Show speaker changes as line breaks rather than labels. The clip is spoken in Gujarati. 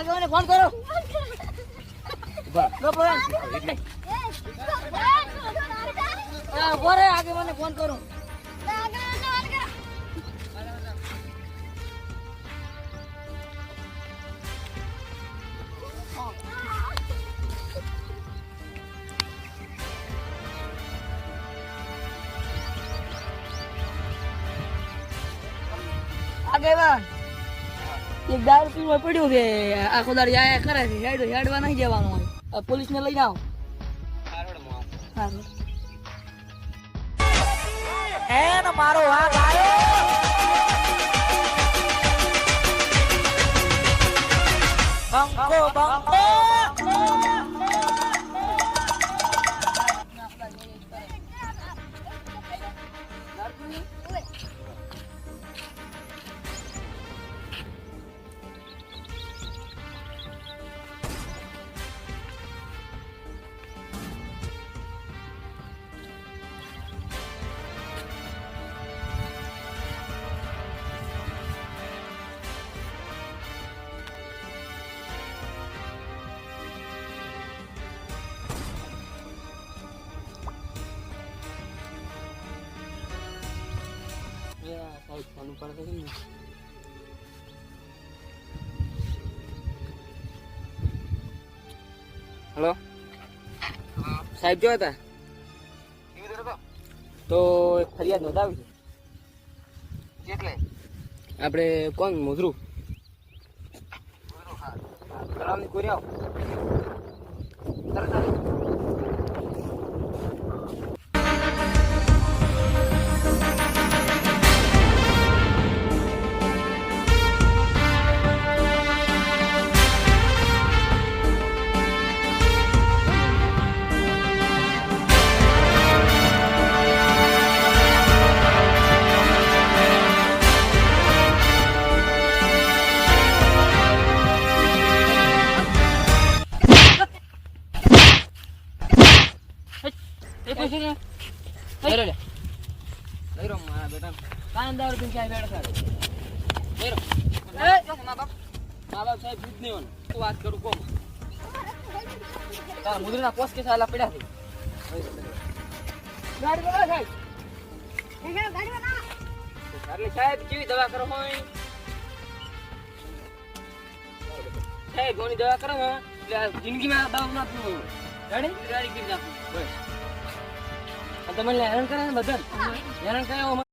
આગેવાને ફોન કરો. બોરે આગેવાને ફોન કરું. આગેવાન એક દારૂ પીવા પડ્યું છે આખો દાડી આયા કરે છે હેડવા નહીં જવાનું હોય પોલીસ ને લઈ જાઓ એનો મારો વાઘ આવ્યો બંકો બંકો હેલો સાહેબ જો હતા તો એક ફરિયાદ નોંધાવી છે એટલે આપણે કોણ મોધરું તળાવની કોરી આવો વાત કરું કોમ તારા મુદ્રના પોસ્ટ કે સાલા પડ્યા છે ગાડી વાળા સાહેબ એટલે સાહેબ કેવી દવા કરો હોય સાહેબ ઘણી દવા કરો એટલે જિંદગીમાં દવા ના પીવું ગાડી કરી નાખું બસ તમે હેરાન કરે ને બધા હેરાન કર્યા